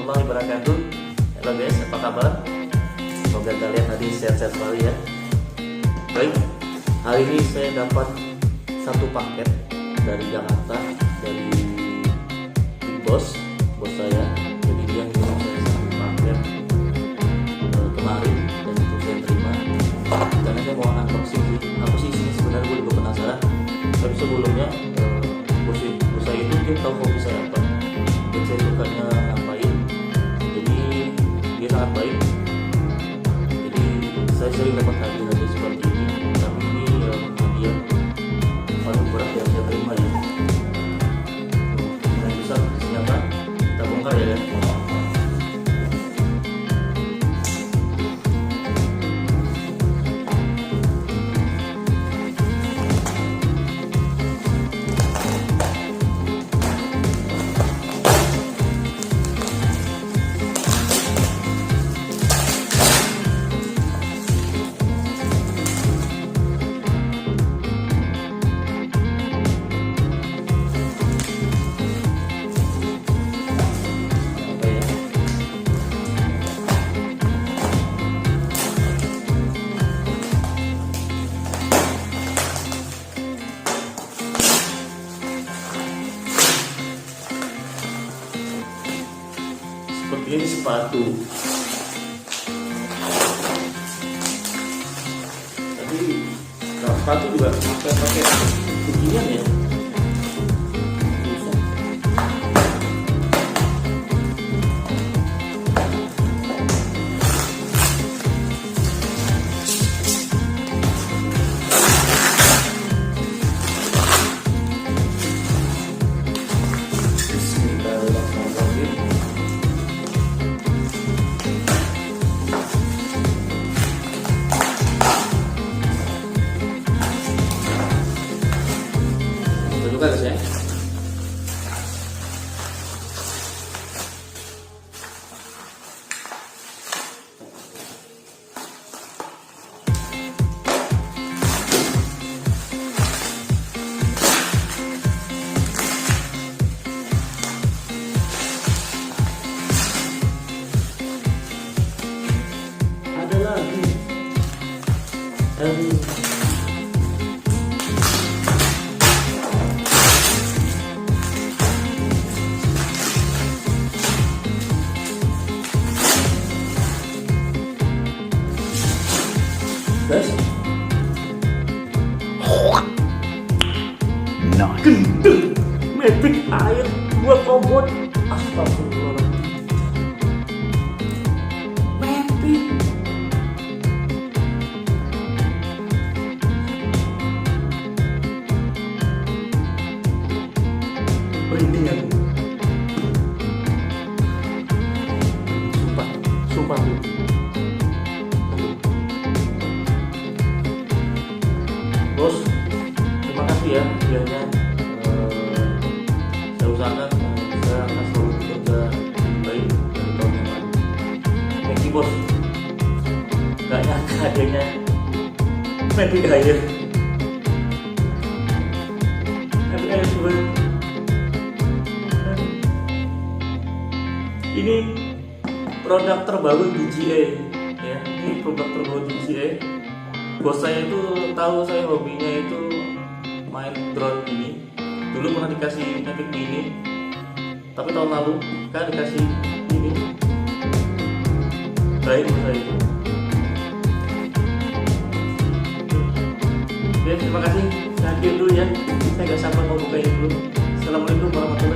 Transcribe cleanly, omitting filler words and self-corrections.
warahmatullahi wabarakatuh. Halo guys, apa kabar? Semoga kalian tadi sehat-sehat selalu ya. Baik, hari ini saya dapat satu paket dari Jakarta, dari bos saya. Jadi dia ngirim saya satu paket kemarin, dan itu saya terima. Karena saya mau unboxing sih. Apa sih isinya sebenarnya, gue juga penasaran. Tapi sebelumnya bos saya itu dia tahu hobi saya apa, dan saya sukanya ngapain. Jadi dia sangat baik. Jadi saya sering dapat hadiah seperti ini. Tapi ini hadiah paling berat yang saya terima ya. Yang besar isinya apa? Kita bongkar ya kan. Seperti ini sepatu. Tapi kalau sepatu juga pakai beginian ya. Juga guys ya. Ada lagi. Guys, gendeng Mavic air 2 volt. Astagfirullah. Mavic merinding aku. Sumpah tuh. Bos, terima kasih ya hadiahnya. Saya usahakan saya akan selalu bekerja lebih baik dari tahun yang lalu. Thank you bos. Gak nyangka hadiahnya Mavic air. Mavic air juga. Ini produk terbaru DJI ya. Ini produk terbaru DJI. Bos saya itu tahu saya hobinya itu main drone ini. Dulu pernah dikasih Mavic Mini, tapi tahun lalu kan dikasih ini. Baik bos saya itu. Oke, terima kasih. Saya akhir dulu ya. Saya gak sabar mau buka ini dulu. Assalamualaikum warahmatullahi wabarakatuh.